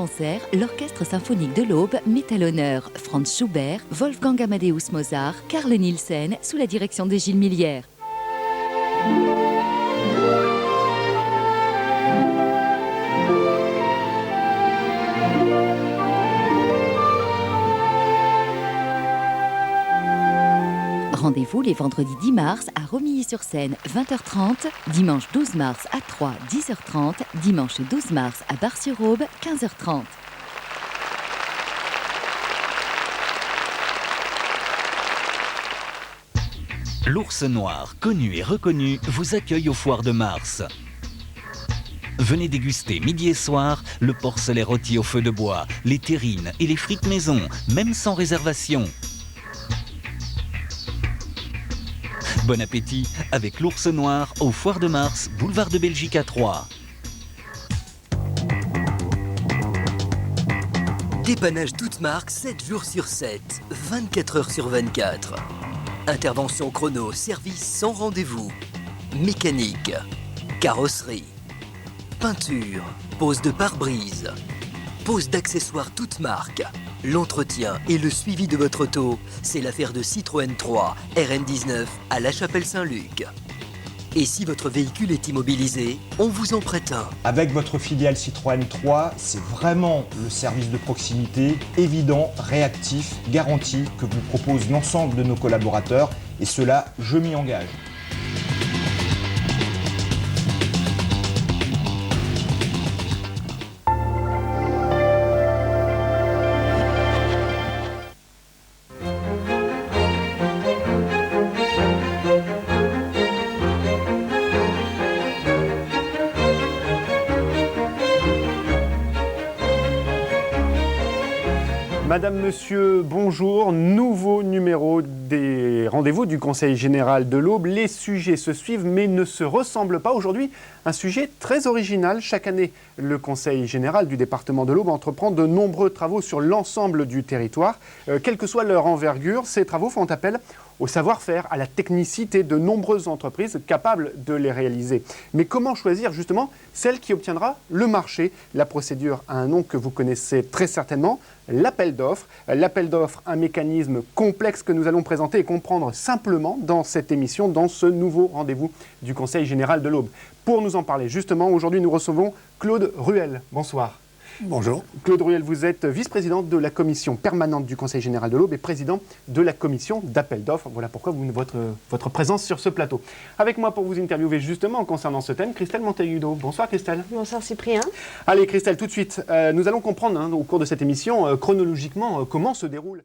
concert, l'Orchestre symphonique de l'Aube met à l'honneur Franz Schubert, Wolfgang Amadeus Mozart, Carl Nielsen sous la direction de Gilles Millière. Rendez-vous les vendredis 10 mars à Romilly-sur-Seine, 20h30, dimanche 12 mars à Troyes, 10h30, dimanche 12 mars à Bar-sur-Aube, 15h30. L'Ours Noir, connu et reconnu, vous accueille aux Foires de Mars. Venez déguster midi et soir le porcelet rôti au feu de bois, les terrines et les frites maison, même sans réservation. Bon appétit avec l'Ours Noir aux Foires de Mars, boulevard de Belgique à Troyes. Dépannage toute marque, 7 jours sur 7, 24 heures sur 24. Intervention chrono, service sans rendez-vous. Mécanique, carrosserie, peinture, pose de pare-brise, pose d'accessoires toute marque. L'entretien et le suivi de votre auto, c'est l'affaire de Citroën 3 RN19 à La Chapelle-Saint-Luc. Et si votre véhicule est immobilisé, on vous en prête un. Avec votre filiale Citroën 3, c'est vraiment le service de proximité, évident, réactif, garanti, que vous propose l'ensemble de nos collaborateurs. Et cela, je m'y engage. Madame, Monsieur, bonjour. Nouveau numéro des rendez-vous du Conseil général de l'Aube. Les sujets se suivent mais ne se ressemblent pas. Aujourd'hui, un sujet très original. Chaque année, le Conseil général du département de l'Aube entreprend de nombreux travaux sur l'ensemble du territoire. Quelle que soit leur envergure, ces travaux font appel au savoir-faire, à la technicité de nombreuses entreprises capables de les réaliser. Mais comment choisir justement celle qui obtiendra le marché? La procédure a un nom que vous connaissez très certainement, l'appel d'offres. L'appel d'offres, un mécanisme complexe que nous allons présenter et comprendre simplement dans cette émission, dans ce nouveau rendez-vous du Conseil général de l'Aube. Pour nous en parler justement, aujourd'hui nous recevons Claude Ruel. Bonsoir. Bonjour. Claude Ruel, vous êtes vice-président de la commission permanente du Conseil général de l'Aube et président de la commission d'appel d'offres. Voilà pourquoi votre présence sur ce plateau. Avec moi pour vous interviewer justement concernant ce thème, Christelle Monteagudo. Bonsoir Christelle. Bonsoir Cyprien. Allez Christelle, tout de suite, nous allons comprendre au cours de cette émission chronologiquement comment se déroule.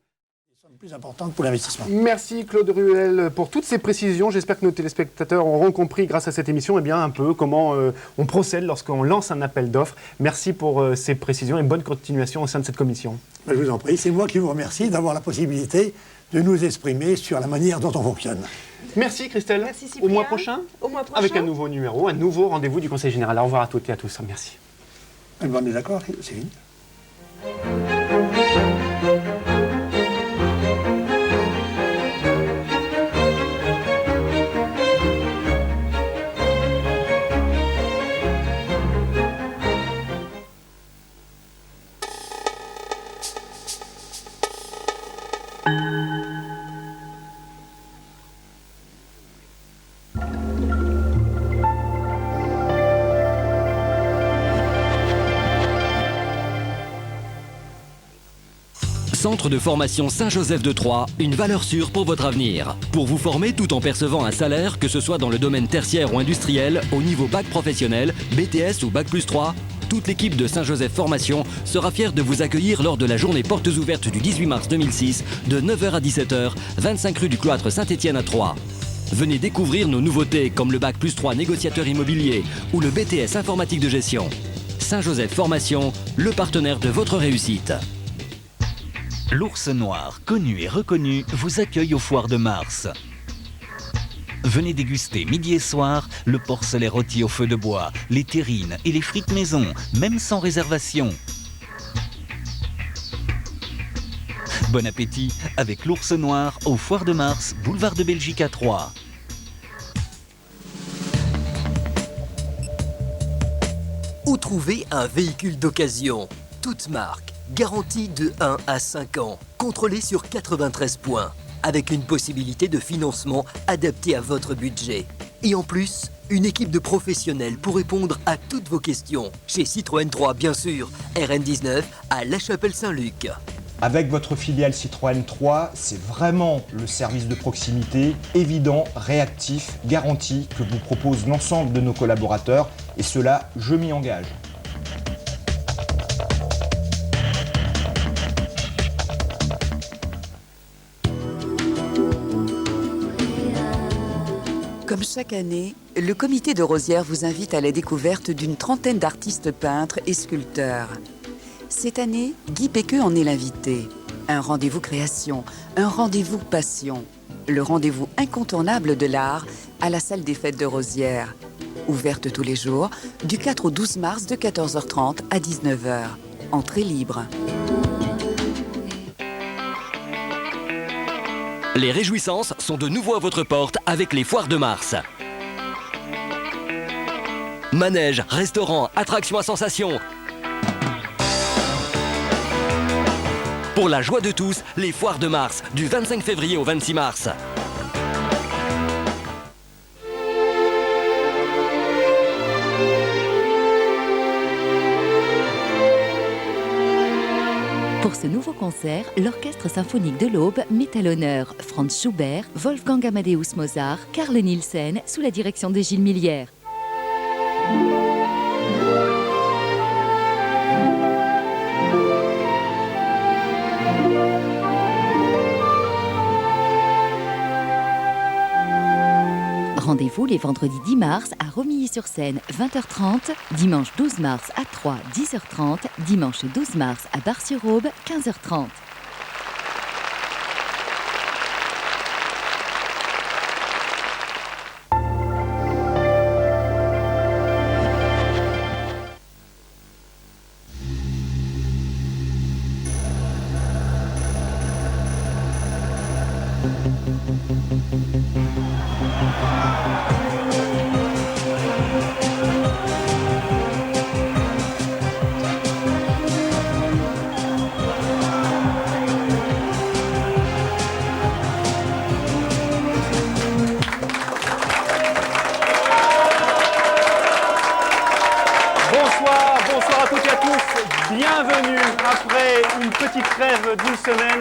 Plus importante pour l'investissement. Merci Claude Ruel pour toutes ces précisions. J'espère que nos téléspectateurs auront compris grâce à cette émission un peu comment on procède lorsqu'on lance un appel d'offres. Merci pour ces précisions et bonne continuation au sein de cette commission. Je vous en prie, c'est moi qui vous remercie d'avoir la possibilité de nous exprimer sur la manière dont on fonctionne. Merci Christelle. Merci Cyprien. Au mois prochain, avec un nouveau numéro, un nouveau rendez-vous du Conseil général. Au revoir à toutes et à tous. Merci. On est d'accord, Céline ? Centre de formation Saint-Joseph de Troyes, une valeur sûre pour votre avenir. Pour vous former tout en percevant un salaire, que ce soit dans le domaine tertiaire ou industriel, au niveau bac professionnel, BTS ou bac plus 3, toute l'équipe de Saint-Joseph Formation sera fière de vous accueillir lors de la journée portes ouvertes du 18 mars 2006, de 9h à 17h, 25 rue du Cloître Saint-Étienne à Troyes. Venez découvrir nos nouveautés comme le bac plus 3 négociateur immobilier ou le BTS informatique de gestion. Saint-Joseph Formation, le partenaire de votre réussite. L'Ours Noir, connu et reconnu, vous accueille aux Foires de Mars. Venez déguster midi et soir le porcelet rôti au feu de bois, les terrines et les frites maison, même sans réservation. Bon appétit avec l'Ours Noir aux Foires de Mars, boulevard de Belgique à Troyes. Où trouver un véhicule d'occasion? toute marque. Garantie de 1 à 5 ans. Contrôlée sur 93 points. Avec une possibilité de financement adaptée à votre budget. Et en plus, une équipe de professionnels pour répondre à toutes vos questions. Chez Citroën 3, bien sûr. RN19 à La Chapelle-Saint-Luc. Avec votre filiale Citroën 3, c'est vraiment le service de proximité évident, réactif, garanti que vous propose l'ensemble de nos collaborateurs. Et cela, je m'y engage. Comme chaque année, le comité de Rosières vous invite à la découverte d'une trentaine d'artistes peintres et sculpteurs. Cette année, Guy Péqueux en est l'invité. Un rendez-vous création, un rendez-vous passion. Le rendez-vous incontournable de l'art à la salle des fêtes de Rosières. Ouverte tous les jours, du 4 au 12 mars de 14h30 à 19h. Entrée libre. Les réjouissances sont de nouveau à votre porte avec les foires de mars. Manège, restaurants, attractions à sensation. Pour la joie de tous, les foires de mars, du 25 février au 26 mars. Pour ce nouveau concert, l'Orchestre symphonique de l'Aube met à l'honneur Franz Schubert, Wolfgang Amadeus Mozart, Carl Nielsen sous la direction de Gilles Millière. Rendez-vous les vendredis 10 mars à Romilly-sur-Seine, 20h30, dimanche 12 mars à Troyes, 10h30, dimanche 12 mars à Bar-sur-Aube, 15h30. Bonsoir à toutes et à tous. Bienvenue après une petite trêve d'une semaine.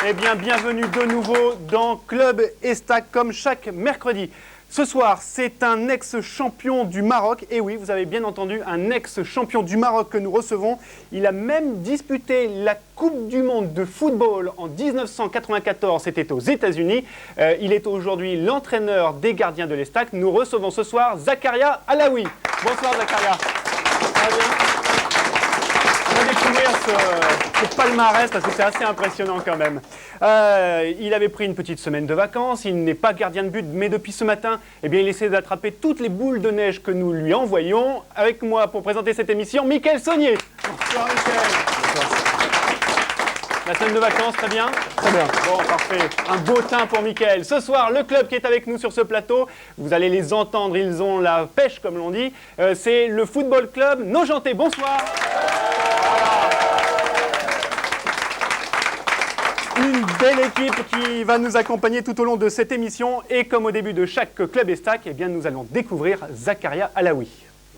Eh bien, bienvenue de nouveau dans Club Estac comme chaque mercredi. Ce soir, c'est un ex-champion du Maroc. Et oui, vous avez bien entendu, un ex-champion du Maroc que nous recevons. Il a même disputé la Coupe du Monde de football en 1994. C'était aux États-Unis. Il est aujourd'hui l'entraîneur des gardiens de l'Estac. Nous recevons ce soir Zakaria Alaoui. Bonsoir Zakaria. On va découvrir ce palmarès parce que c'est assez impressionnant quand même. Il avait pris une petite semaine de vacances, il n'est pas gardien de but, mais depuis ce matin, eh bien, il essaie d'attraper toutes les boules de neige que nous lui envoyons. Avec moi pour présenter cette émission, Mickaël Saunier. Bonsoir Mickaël. Bonsoir. La semaine de vacances, très bien? Très bien. Bon, parfait. Un beau teint pour Mickaël. Ce soir, le club qui est avec nous sur ce plateau, vous allez les entendre, ils ont la pêche comme l'on dit. C'est le Football Club Nogentais. Bonsoir. Une belle équipe qui va nous accompagner tout au long de cette émission. Et comme au début de chaque Club Estac, eh bien, nous allons découvrir Zakaria Alaoui.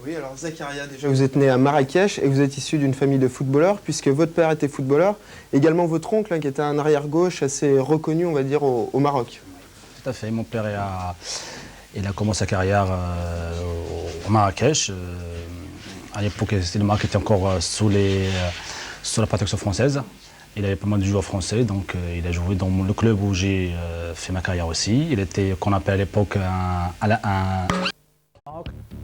Oui, alors Zakaria, déjà vous êtes né à Marrakech et vous êtes issu d'une famille de footballeurs puisque votre père était footballeur, également votre oncle qui était un arrière-gauche assez reconnu, on va dire, au Maroc. Tout à fait, mon père il a commencé sa carrière au Marrakech. À l'époque, le Maroc était encore sous la protection française. Il avait pas mal de joueurs français, donc il a joué dans le club où j'ai fait ma carrière aussi. Il était, qu'on appelait à l'époque, un...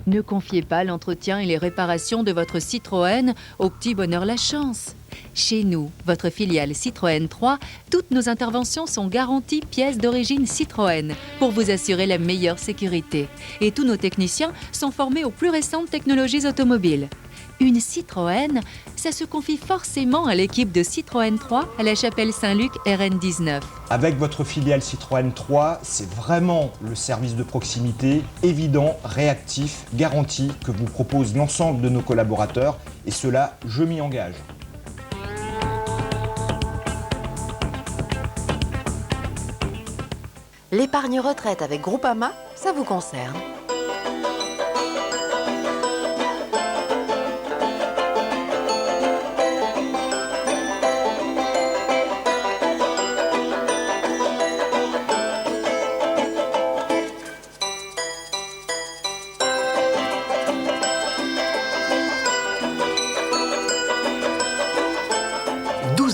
Ne confiez pas l'entretien et les réparations de votre Citroën au petit bonheur la chance. Chez nous, votre filiale Citroën 3, toutes nos interventions sont garanties pièces d'origine Citroën pour vous assurer la meilleure sécurité. Et tous nos techniciens sont formés aux plus récentes technologies automobiles. Une Citroën, ça se confie forcément à l'équipe de Citroën 3 à la Chapelle-Saint-Luc RN19. Avec votre filiale Citroën 3, c'est vraiment le service de proximité évident, réactif, garanti que vous propose l'ensemble de nos collaborateurs. Et cela, je m'y engage. L'épargne retraite avec Groupama, ça vous concerne.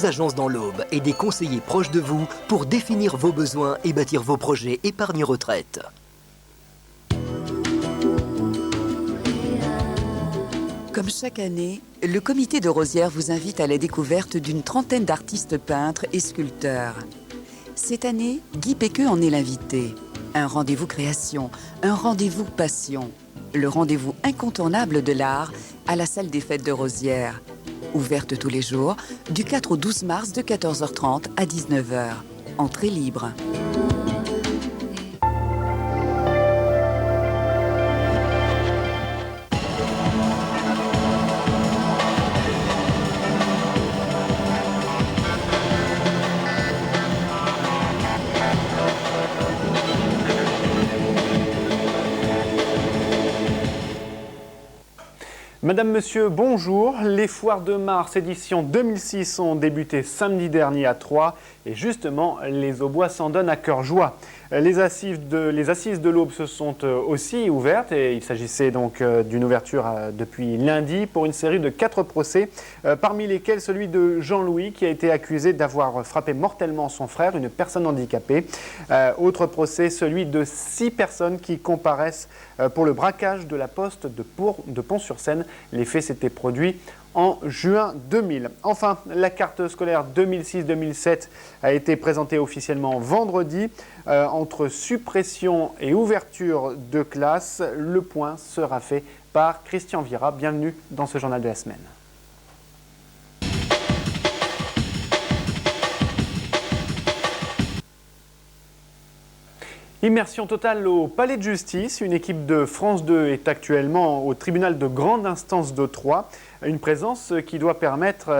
Agences dans l'Aube et des conseillers proches de vous pour définir vos besoins et bâtir vos projets épargne-retraite. Comme chaque année, le comité de Rosières vous invite à la découverte d'une trentaine d'artistes peintres et sculpteurs. Cette année, Guy Péqueux en est l'invité. Un rendez-vous création, un rendez-vous passion. Le rendez-vous incontournable de l'art à la salle des fêtes de Rosières. Ouverte tous les jours, du 4 au 12 mars de 14h30 à 19h. Entrée libre. Madame, Monsieur, bonjour. Les foires de mars édition 2006 ont débuté samedi dernier à Troyes et justement, les Aubois s'en donnent à cœur joie. Les assises de l'Aube se sont aussi ouvertes et il s'agissait donc d'une ouverture depuis lundi pour une série de 4 procès, parmi lesquels celui de Jean-Louis qui a été accusé d'avoir frappé mortellement son frère, une personne handicapée. Autre procès, celui de 6 personnes qui comparaissent pour le braquage de la poste de Pont-sur-Seine. Les faits s'étaient produits en juin 2000. Enfin, la carte scolaire 2006-2007 a été présentée officiellement vendredi. Entre suppression et ouverture de classe, le point sera fait par Christian Vira. Bienvenue dans ce journal de la semaine. Immersion totale au Palais de Justice. Une équipe de France 2 est actuellement au tribunal de grande instance de Troyes. Une présence qui doit permettre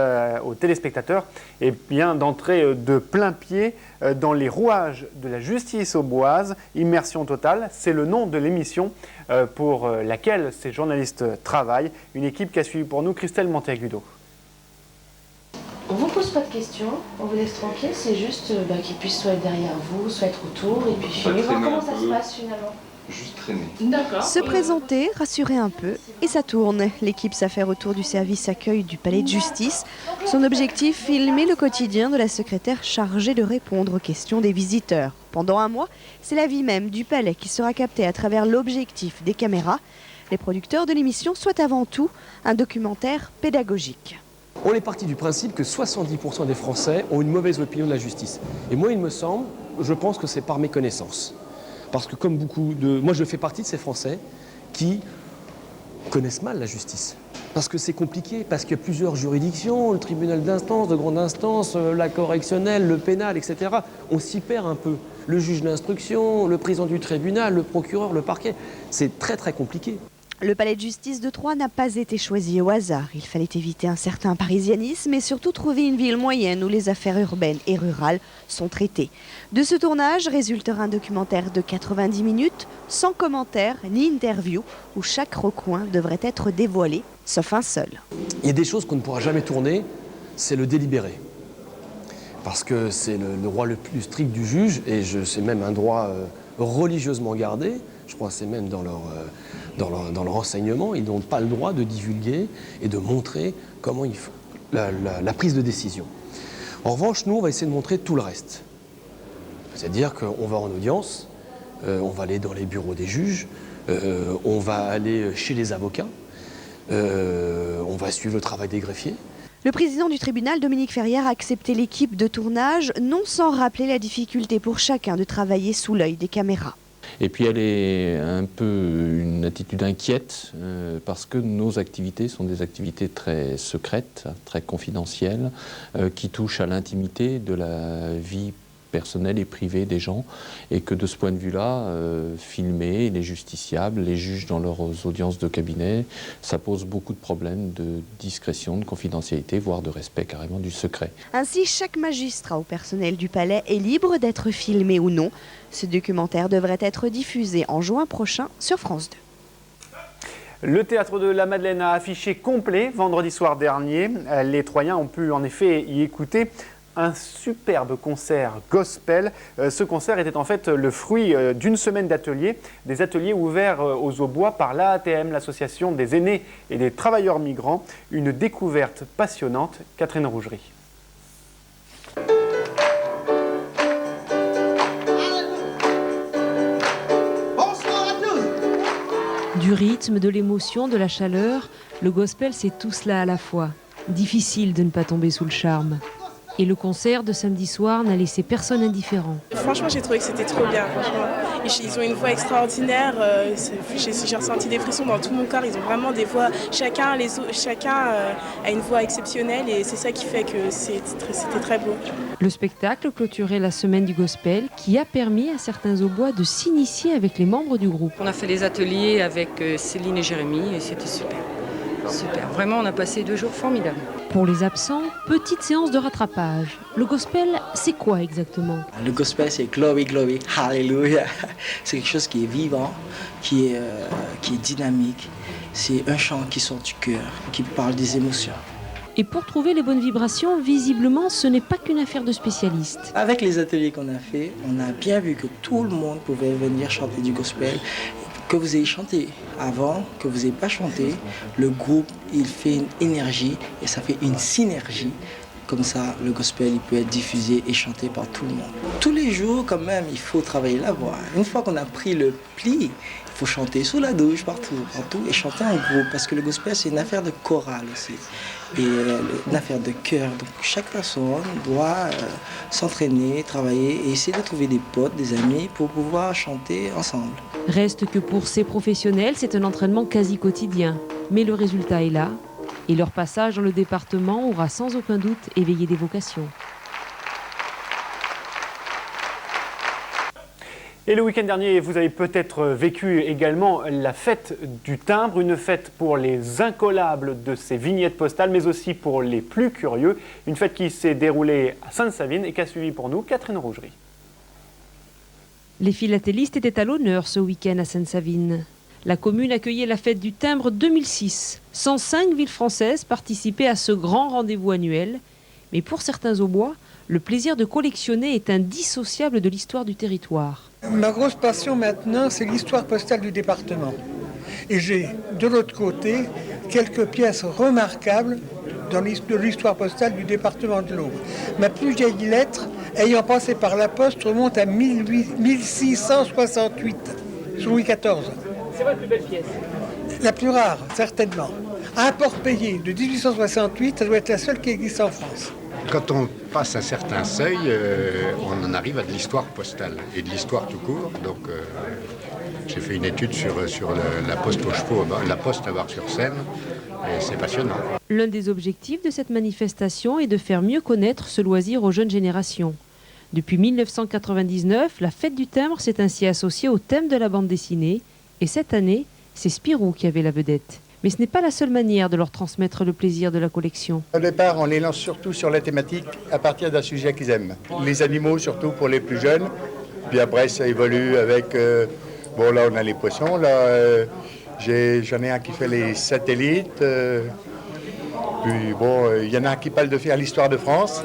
aux téléspectateurs d'entrer de plein pied dans les rouages de la justice auboise. Immersion totale, c'est le nom de l'émission pour laquelle ces journalistes travaillent. Une équipe qui a suivi pour nous Christelle Monteagudo. On vous pose pas de questions, on vous laisse tranquille, c'est juste qu'ils puissent soit être derrière vous, soit être autour, et puis voir comment ça se passe finalement. Juste traîner. D'accord. Se présenter, rassurer un peu, et ça tourne. L'équipe s'affaire autour du service accueil du Palais de Justice. Son objectif, filmer le quotidien de la secrétaire chargée de répondre aux questions des visiteurs. Pendant un mois, c'est la vie même du palais qui sera captée à travers l'objectif des caméras. Les producteurs de l'émission souhaitent avant tout un documentaire pédagogique. On est parti du principe que 70% des Français ont une mauvaise opinion de la justice. Et moi, il me semble, je pense que c'est par méconnaissance. Parce que comme moi je fais partie de ces Français qui connaissent mal la justice. Parce que c'est compliqué, parce qu'il y a plusieurs juridictions, le tribunal d'instance, de grande instance, la correctionnelle, le pénal, etc. On s'y perd un peu. Le juge d'instruction, le président du tribunal, le procureur, le parquet. C'est très très compliqué. Le palais de justice de Troyes n'a pas été choisi au hasard. Il fallait éviter un certain parisianisme et surtout trouver une ville moyenne où les affaires urbaines et rurales sont traitées. De ce tournage résultera un documentaire de 90 minutes, sans commentaires ni interview, où chaque recoin devrait être dévoilé, sauf un seul. Il y a des choses qu'on ne pourra jamais tourner, c'est le délibéré. Parce que c'est le droit le plus strict du juge, et c'est même un droit religieusement gardé. Je crois que c'est même dans leur enseignement, ils n'ont pas le droit de divulguer et de montrer comment ils font la prise de décision. En revanche, nous, on va essayer de montrer tout le reste. C'est-à-dire qu'on va en audience, on va aller dans les bureaux des juges, on va aller chez les avocats, on va suivre le travail des greffiers. Le président du tribunal, Dominique Ferrière, a accepté l'équipe de tournage, non sans rappeler la difficulté pour chacun de travailler sous l'œil des caméras. Et puis elle est un peu une attitude inquiète parce que nos activités sont des activités très secrètes, très confidentielles, qui touchent à l'intimité de la vie personnelle et privée des gens, et que de ce point de vue-là, filmer les justiciables, les juges dans leurs audiences de cabinet, ça pose beaucoup de problèmes de discrétion, de confidentialité, voire de respect carrément du secret. Ainsi, chaque magistrat ou personnel du palais est libre d'être filmé ou non. Ce documentaire devrait être diffusé en juin prochain sur France 2. Le théâtre de la Madeleine a affiché complet vendredi soir dernier. Les Troyens ont pu en effet y écouter un superbe concert gospel. Ce concert était en fait le fruit d'une semaine d'ateliers, des ateliers ouverts aux Aubois par l'AATM, l'association des aînés et des travailleurs migrants. Une découverte passionnante. Catherine Rougerie. Du rythme, de l'émotion, de la chaleur, le gospel c'est tout cela à la fois. Difficile de ne pas tomber sous le charme. Et le concert de samedi soir n'a laissé personne indifférent. Franchement, j'ai trouvé que c'était trop bien. Franchement. Ils ont une voix extraordinaire. J'ai ressenti des frissons dans tout mon corps. Ils ont vraiment des voix. Chacun a une voix exceptionnelle et c'est ça qui fait que c'était très beau. Le spectacle clôturait la semaine du gospel qui a permis à certains Aubois de s'initier avec les membres du groupe. On a fait des ateliers avec Céline et Jérémy et c'était super. Super. Vraiment, on a passé 2 jours formidables. Pour les absents, petite séance de rattrapage. Le gospel, c'est quoi exactement? Le gospel, c'est glory, glory, hallelujah. C'est quelque chose qui est vivant, qui est dynamique. C'est un chant qui sort du cœur, qui parle des émotions. Et pour trouver les bonnes vibrations, visiblement, ce n'est pas qu'une affaire de spécialistes. Avec les ateliers qu'on a fait, on a bien vu que tout le monde pouvait venir chanter du gospel. Que vous ayez chanté avant, que vous n'ayez pas chanté, le groupe, il fait une énergie et ça fait une synergie. Comme ça, le gospel, il peut être diffusé et chanté par tout le monde. Tous les jours, quand même, il faut travailler la voix. Une fois qu'on a pris le pli, il faut chanter sous la douche, partout, et chanter en groupe. Parce que le gospel, c'est une affaire de chorale aussi. Et une affaire de cœur. Donc chaque personne doit s'entraîner, travailler et essayer de trouver des potes, des amis pour pouvoir chanter ensemble. Reste que pour ces professionnels, c'est un entraînement quasi quotidien. Mais le résultat est là. Et leur passage dans le département aura sans aucun doute éveillé des vocations. Et le week-end dernier, vous avez peut-être vécu également la fête du timbre, une fête pour les incollables de ces vignettes postales, mais aussi pour les plus curieux. Une fête qui s'est déroulée à Sainte-Savine et qui a suivi pour nous Catherine Rougerie. Les philatélistes étaient à l'honneur ce week-end à Sainte-Savine. La commune accueillait la fête du timbre 2006. 105 villes françaises participaient à ce grand rendez-vous annuel. Mais pour certains Aubois, le plaisir de collectionner est indissociable de l'histoire du territoire. Ma grosse passion maintenant, c'est l'histoire postale du département. Et j'ai, de l'autre côté, quelques pièces remarquables de l'histoire postale du département de l'Aube. Ma plus vieille lettre, ayant passé par la poste, remonte à 1668, sous Louis XIV. C'est votre plus belle pièce? La plus rare, certainement. Un port payé de 1868, ça doit être la seule qui existe en France. Quand on passe un certain seuil, on en arrive à de l'histoire postale et de l'histoire tout court. Donc j'ai fait une étude sur la poste aux chevaux, la poste à Bar-sur-Seine, et c'est passionnant. L'un des objectifs de cette manifestation est de faire mieux connaître ce loisir aux jeunes générations. Depuis 1999, la fête du timbre s'est ainsi associée au thème de la bande dessinée. Et cette année, c'est Spirou qui avait la vedette. Mais ce n'est pas la seule manière de leur transmettre le plaisir de la collection. Au départ, on les lance surtout sur la thématique à partir d'un sujet qu'ils aiment. Les animaux, surtout pour les plus jeunes. Puis après, ça évolue avec... bon, là, on a les poissons. Là, j'en ai un qui fait les satellites. Puis bon, il y en a un qui parle de faire l'histoire de France.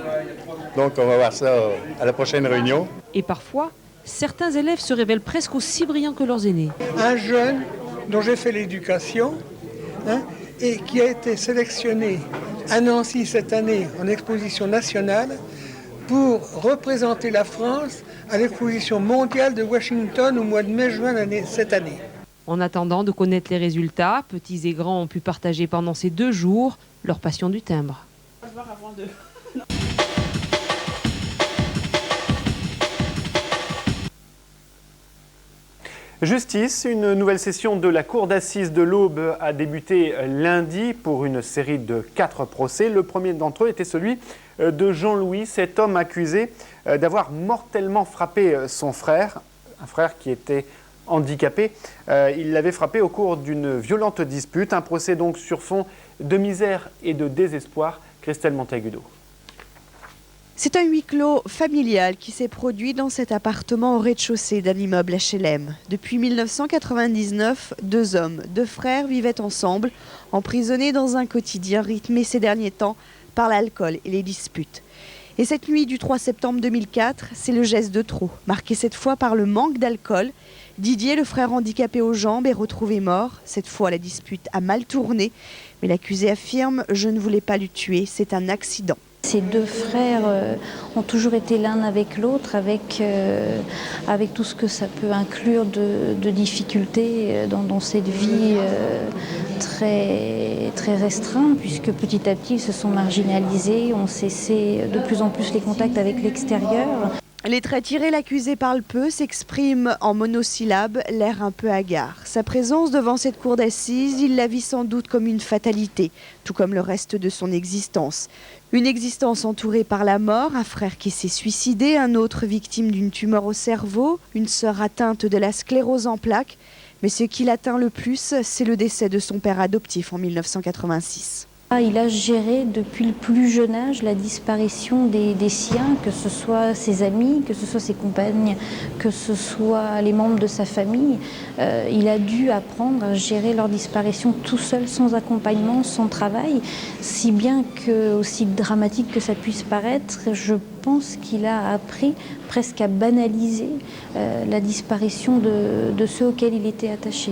Donc, on va voir ça à la prochaine réunion. Et parfois, certains élèves se révèlent presque aussi brillants que leurs aînés. Un jeune dont j'ai fait l'éducation, et qui a été sélectionné à Nancy cette année en exposition nationale pour représenter la France à l'exposition mondiale de Washington au mois de mai-juin cette année. En attendant de connaître les résultats, petits et grands ont pu partager pendant ces 2 jours leur passion du timbre. Justice, une nouvelle session de la Cour d'assises de l'Aube a débuté lundi pour une série de 4 procès. Le premier d'entre eux était celui de Jean-Louis, cet homme accusé d'avoir mortellement frappé son frère, un frère qui était handicapé. Il l'avait frappé au cours d'une violente dispute. Un procès donc sur fond de misère et de désespoir. Christelle Montagudo. C'est un huis clos familial qui s'est produit dans cet appartement au rez-de-chaussée d'un immeuble HLM. Depuis 1999, 2 hommes, 2 frères vivaient ensemble, emprisonnés dans un quotidien rythmé ces derniers temps par l'alcool et les disputes. Et cette nuit du 3 septembre 2004, c'est le geste de trop, marqué cette fois par le manque d'alcool. Didier, le frère handicapé aux jambes, est retrouvé mort. Cette fois, la dispute a mal tourné, mais l'accusé affirme « Je ne voulais pas le tuer, c'est un accident ». Ces 2 frères ont toujours été l'un avec l'autre, avec tout ce que ça peut inclure de difficultés dans cette vie très, très restreinte, puisque petit à petit ils se sont marginalisés, ont cessé de plus en plus les contacts avec l'extérieur. Les traits tirés, l'accusé parle peu, s'exprime en monosyllabes, l'air un peu hagard. Sa présence devant cette cour d'assises, il la vit sans doute comme une fatalité, tout comme le reste de son existence. Une existence entourée par la mort, un frère qui s'est suicidé, un autre victime d'une tumeur au cerveau, une sœur atteinte de la sclérose en plaques. Mais ce qui l'atteint le plus, c'est le décès de son père adoptif en 1986. Il a géré depuis le plus jeune âge la disparition des siens, que ce soit ses amis, que ce soit ses compagnes, que ce soit les membres de sa famille. Il a dû apprendre à gérer leur disparition tout seul, sans accompagnement, sans travail. Si bien que, aussi dramatique que ça puisse paraître, je pense qu'il a appris presque à banaliser la disparition de ceux auxquels il était attaché.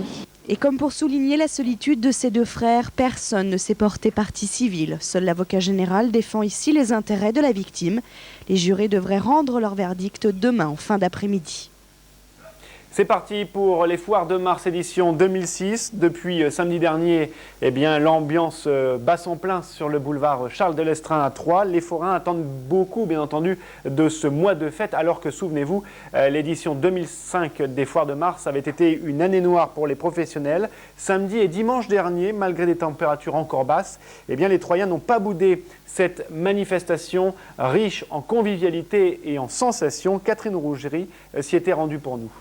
Et comme pour souligner la solitude de ces 2 frères, personne ne s'est porté partie civile. Seul l'avocat général défend ici les intérêts de la victime. Les jurés devraient rendre leur verdict demain en fin d'après-midi. C'est parti pour les Foires de Mars édition 2006. Depuis samedi dernier, l'ambiance bat son plein sur le boulevard Charles de Lestrin à Troyes. Les forains attendent beaucoup, bien entendu, de ce mois de fête, alors que, souvenez-vous, l'édition 2005 des Foires de Mars avait été une année noire pour les professionnels. Samedi et dimanche dernier, malgré des températures encore basses, les Troyens n'ont pas boudé cette manifestation riche en convivialité et en sensations. Catherine Rougerie s'y était rendue pour nous.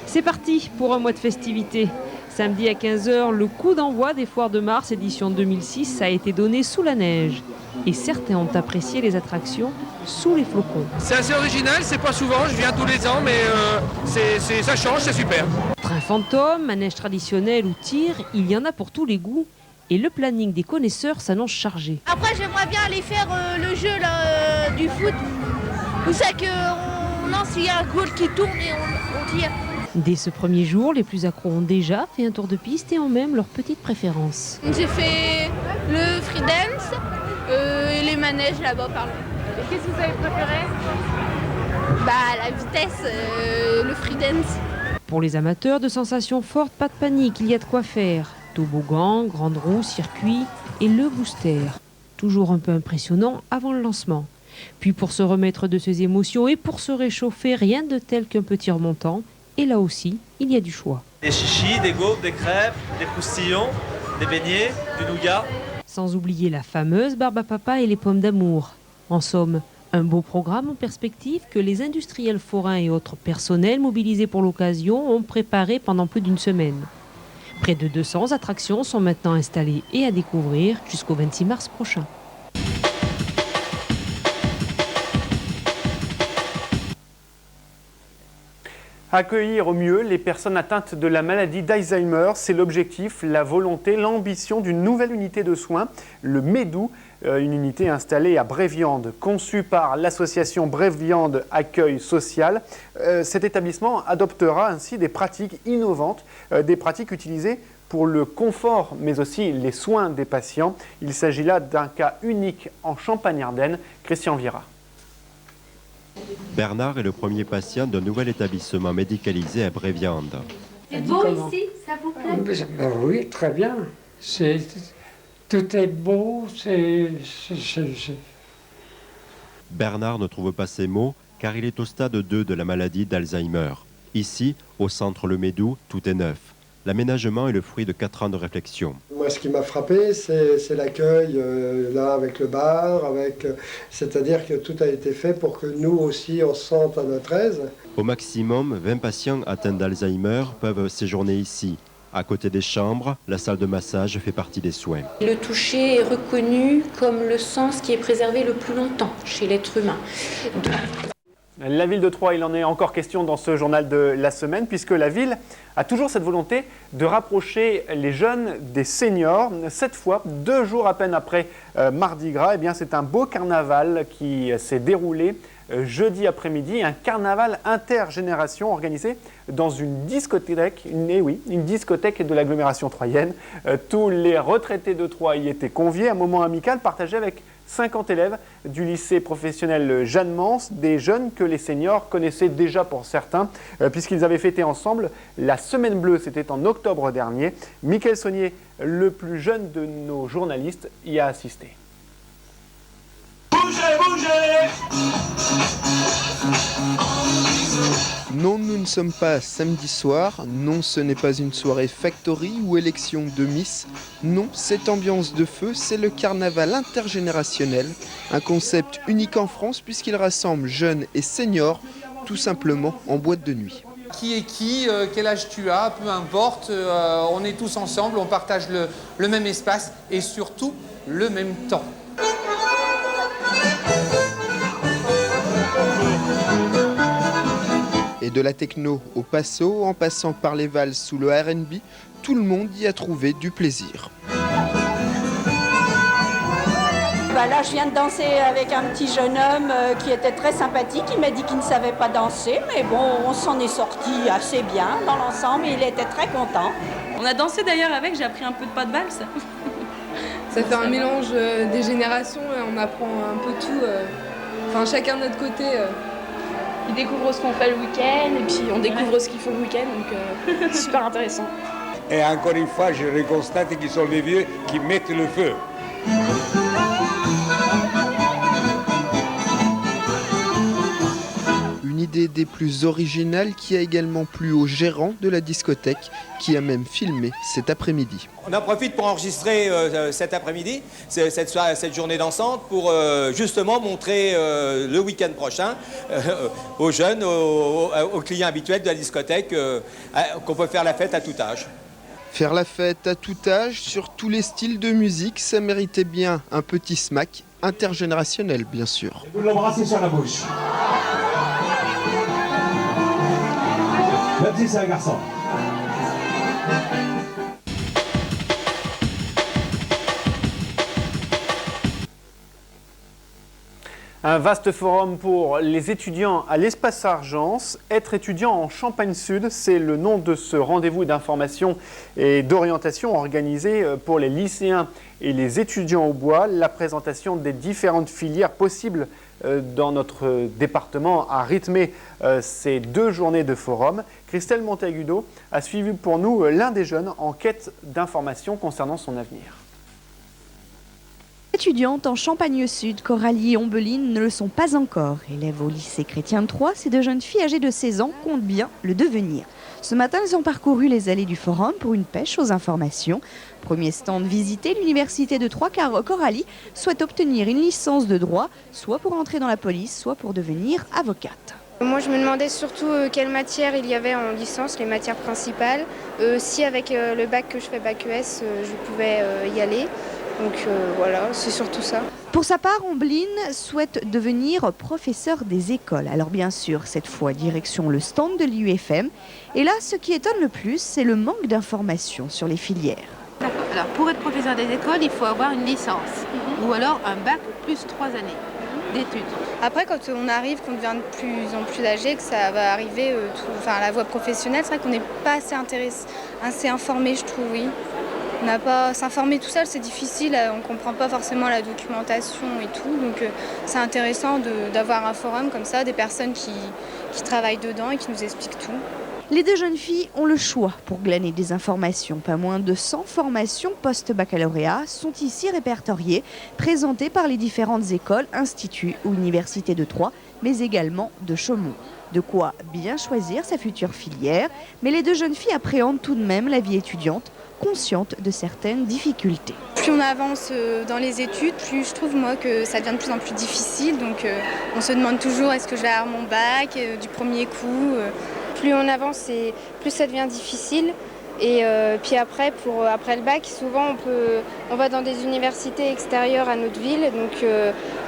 C'est parti pour un mois de festivités. Samedi à 15h, le coup d'envoi des Foires de Mars édition 2006 a été donné sous la neige. Et certains ont apprécié les attractions sous les flocons. C'est assez original, c'est pas souvent, je viens tous les ans, mais ça change, c'est super. Train fantôme, manège traditionnel ou tir, il y en a pour tous les goûts. Et le planning des connaisseurs s'annonce chargé. Après, j'aimerais bien aller faire le jeu là, du foot. Où c'est qu'on lance, il y a un goal qui tourne et on tire. Dès ce premier jour, les plus accros ont déjà fait un tour de piste et ont même leur petite préférence. J'ai fait le free dance et les manèges là-bas par là. Et qu'est-ce que vous avez préféré? La vitesse, le free dance. Pour les amateurs de sensations fortes, pas de panique, il y a de quoi faire. Toboggan, grande roue, circuit et le booster. Toujours un peu impressionnant avant le lancement. Puis pour se remettre de ses émotions et pour se réchauffer, rien de tel qu'un petit remontant. Et là aussi, il y a du choix. Des chichis, des gaufres, des crêpes, des croustillons, des beignets, du nougat. Sans oublier la fameuse barbe à papa et les pommes d'amour. En somme, un beau programme en perspective que les industriels forains et autres personnels mobilisés pour l'occasion ont préparé pendant plus d'une semaine. Près de 200 attractions sont maintenant installées et à découvrir jusqu'au 26 mars prochain. Accueillir au mieux les personnes atteintes de la maladie d'Alzheimer, c'est l'objectif, la volonté, l'ambition d'une nouvelle unité de soins, le MEDOU, une unité installée à Bréviande, conçue par l'association Bréviande Accueil Social. Cet établissement adoptera ainsi des pratiques innovantes, des pratiques utilisées pour le confort, mais aussi les soins des patients. Il s'agit là d'un cas unique en Champagne-Ardenne. Christian Vira. Bernard est le premier patient d'un nouvel établissement médicalisé à Bréviande. C'est beau ici, ça vous plaît? Oui, très bien. Tout est beau, Bernard ne trouve pas ses mots car il est au stade 2 de la maladie d'Alzheimer. Ici, au centre Le Médou, tout est neuf. L'aménagement est le fruit de 4 ans de réflexion. Moi, ce qui m'a frappé, c'est l'accueil, là, avec le bar, c'est-à-dire que tout a été fait pour que nous aussi, on se sente à notre aise. Au maximum, 20 patients atteints d'Alzheimer peuvent séjourner ici. À côté des chambres, la salle de massage fait partie des soins. Le toucher est reconnu comme le sens qui est préservé le plus longtemps chez l'être humain. La ville de Troyes, il en est encore question dans ce journal de la semaine, puisque la ville a toujours cette volonté de rapprocher les jeunes des seniors. Cette fois, 2 jours à peine après Mardi Gras, eh bien, c'est un beau carnaval qui s'est déroulé jeudi après-midi, un carnaval intergénération organisé dans une discothèque, une discothèque de l'agglomération troyenne. Tous les retraités de Troyes y étaient conviés, un moment amical partagé avec 50 élèves du lycée professionnel Jeanne Mance, des jeunes que les seniors connaissaient déjà pour certains, puisqu'ils avaient fêté ensemble la Semaine Bleue, c'était en octobre dernier. Mickaël Saunier, le plus jeune de nos journalistes, y a assisté. Bougez, bougez! Non, nous ne sommes pas samedi soir. Non, ce n'est pas une soirée factory ou élection de Miss. Non, cette ambiance de feu, c'est le carnaval intergénérationnel. Un concept unique en France puisqu'il rassemble jeunes et seniors, tout simplement en boîte de nuit. Qui est qui, quel âge tu as, peu importe, on est tous ensemble, on partage le même espace et surtout le même temps. Et de la techno au passo, en passant par les valses ou le R&B, tout le monde y a trouvé du plaisir. Là, je viens de danser avec un petit jeune homme qui était très sympathique. Il m'a dit qu'il ne savait pas danser, mais bon, on s'en est sorti assez bien dans l'ensemble et il était très content. On a dansé d'ailleurs avec, j'ai appris un peu de pas de valse. Ça fait un mélange des générations, on apprend un peu tout, enfin chacun de notre côté. Ils découvrent ce qu'on fait le week-end et puis on découvre ce qu'ils font le week-end, donc c'est super intéressant. Et encore une fois, je constate qu'ils sont les vieux qui mettent le feu. Une idée des plus originales qui a également plu au gérant de la discothèque, qui a même filmé cet après-midi. On en profite pour enregistrer cet après-midi, cette journée dansante, pour justement montrer le week-end prochain aux jeunes, aux clients habituels de la discothèque, qu'on peut faire la fête à tout âge. Faire la fête à tout âge, sur tous les styles de musique, ça méritait bien un petit smack intergénérationnel, bien sûr. Vous l'embrassez sur la bouche. Même si c'est un garçon. Un vaste forum pour les étudiants à l'Espace Argence. Être étudiant en Champagne-Sud, c'est le nom de ce rendez-vous d'information et d'orientation organisé pour les lycéens et les étudiants au bois. La présentation des différentes filières possibles dans notre département a rythmé ces 2 journées de forum. Christelle Monteagudo a suivi pour nous l'un des jeunes en quête d'informations concernant son avenir. Étudiantes en Champagne-Sud, Coralie et Ombeline ne le sont pas encore. Élèves au lycée Chrétien de Troyes, ces 2 jeunes filles âgées de 16 ans comptent bien le devenir. Ce matin, elles ont parcouru les allées du forum pour une pêche aux informations. Premier stand visité, l'université de Troyes, car Coralie souhaite obtenir une licence de droit, soit pour entrer dans la police, soit pour devenir avocate. Moi, je me demandais surtout quelles matières il y avait en licence, les matières principales. Si avec le bac que je fais, bac ES, je pouvais y aller. Donc voilà, c'est surtout ça. Pour sa part, Ombeline souhaite devenir professeur des écoles. Alors bien sûr, cette fois, direction le stand de l'UFM. Et là, ce qui étonne le plus, c'est le manque d'informations sur les filières. Alors, pour être professeur des écoles, il faut avoir une licence ou alors un bac plus 3 années d'études. Après, quand on arrive, qu'on devient de plus en plus âgé, que ça va arriver à la voie professionnelle, c'est vrai qu'on n'est pas assez informé, je trouve, oui. On n'a pas s'informer tout seul, c'est difficile, on ne comprend pas forcément la documentation et tout, donc c'est intéressant d'avoir un forum comme ça, des personnes qui travaillent dedans et qui nous expliquent tout. Les 2 jeunes filles ont le choix pour glaner des informations. Pas moins de 100 formations post-baccalauréat sont ici répertoriées, présentées par les différentes écoles, instituts ou universités de Troyes, mais également de Chaumont. De quoi bien choisir sa future filière, mais les deux jeunes filles appréhendent tout de même la vie étudiante, conscientes de certaines difficultés. Plus on avance dans les études, plus je trouve moi que ça devient de plus en plus difficile. Donc on se demande toujours est-ce que je vais avoir mon bac du premier coup. Plus on avance, plus ça devient difficile. Et puis après le bac, souvent on va dans des universités extérieures à notre ville. Donc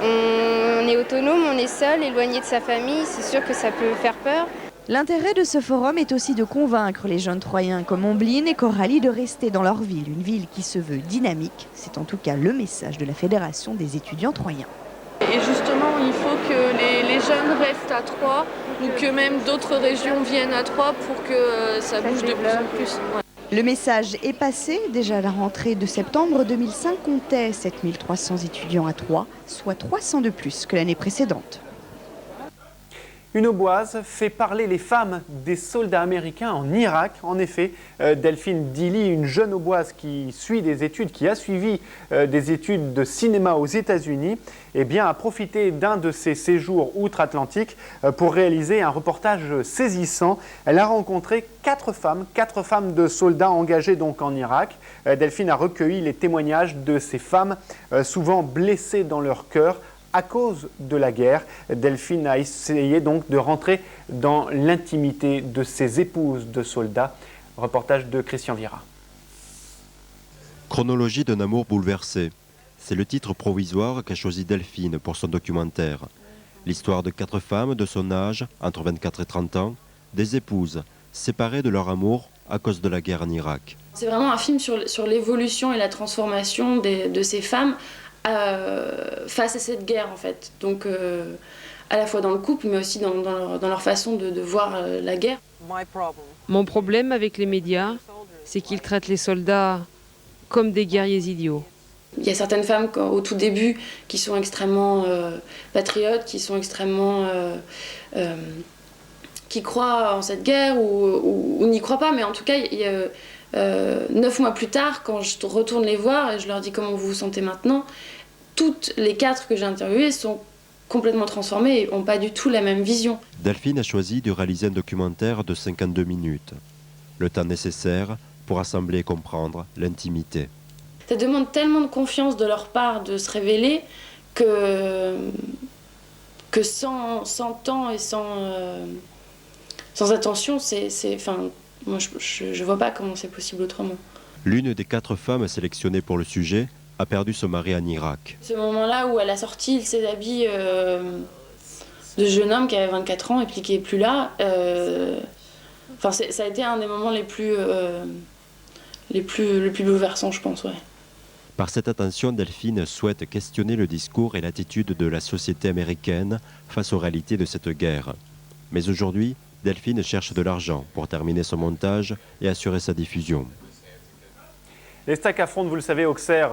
on est autonome, on est seul, éloigné de sa famille. C'est sûr que ça peut faire peur. L'intérêt de ce forum est aussi de convaincre les jeunes Troyens comme Ombline et Coralie de rester dans leur ville, une ville qui se veut dynamique. C'est en tout cas le message de la Fédération des étudiants troyens. Et justement, il faut que les jeunes restent à Troyes ou que même d'autres régions viennent à Troyes pour que ça bouge de plus en plus. Ouais. Le message est passé. Déjà à la rentrée de septembre 2005 comptait 7300 étudiants à Troyes, soit 300 de plus que l'année précédente. Une auboise fait parler les femmes des soldats américains en Irak. En effet, Delphine Dili, une jeune auboise qui suit des études, qui a suivi des études de cinéma aux États-Unis, a profité d'un de ses séjours outre-Atlantique pour réaliser un reportage saisissant. Elle a rencontré quatre femmes de soldats engagés donc en Irak. Delphine a recueilli les témoignages de ces femmes, souvent blessées dans leur cœur, à cause de la guerre. Delphine a essayé donc de rentrer dans l'intimité de ses épouses de soldats. Reportage de Christian Vira. Chronologie d'un amour bouleversé. C'est le titre provisoire qu'a choisi Delphine pour son documentaire. L'histoire de 4 femmes de son âge, entre 24 et 30 ans, des épouses séparées de leur amour à cause de la guerre en Irak. C'est vraiment un film sur l'évolution et la transformation de ces femmes face à cette guerre en fait, donc à la fois dans le couple mais aussi dans leur façon de voir la guerre. Mon problème avec les médias, c'est qu'ils traitent les soldats comme des guerriers idiots. Il y a certaines femmes au tout début qui sont extrêmement patriotes, qui sont extrêmement qui croient en cette guerre ou n'y croient pas, mais en tout cas 9 mois plus tard, quand je retourne les voir et je leur dis comment vous vous sentez maintenant, toutes les 4 que j'ai interviewées sont complètement transformées et n'ont pas du tout la même vision. Delphine a choisi de réaliser un documentaire de 52 minutes. Le temps nécessaire pour assembler et comprendre l'intimité. Ça demande tellement de confiance de leur part de se révéler que sans temps et sans attention, moi je vois pas comment c'est possible autrement. L'une des 4 femmes sélectionnées pour le sujet a perdu son mari en Irak. Ce moment-là où elle a sorti ses habits de jeune homme qui avait 24 ans et puis qui n'est plus là, ça a été un des moments les plus bouleversants, je pense. Ouais. Par cette attention, Delphine souhaite questionner le discours et l'attitude de la société américaine face aux réalités de cette guerre. Mais aujourd'hui, Delphine cherche de l'argent pour terminer son montage et assurer sa diffusion. Les Stacks affrontent, vous le savez, Auxerre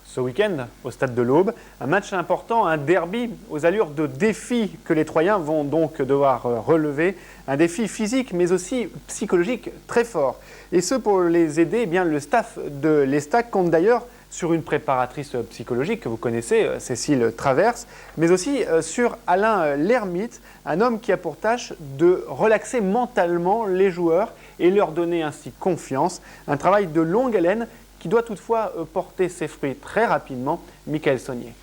ce week-end au stade de l'Aube. Un match important, un derby aux allures de défi que les Troyens vont donc devoir relever. Un défi physique mais aussi psychologique très fort. Et ce pour les aider, le staff de l'Estac compte d'ailleurs sur une préparatrice psychologique que vous connaissez, Cécile Traverse, mais aussi sur Alain Lermite, un homme qui a pour tâche de relaxer mentalement les joueurs et leur donner ainsi confiance. Un travail de longue haleine qui doit toutefois porter ses fruits très rapidement. Michael Saunier.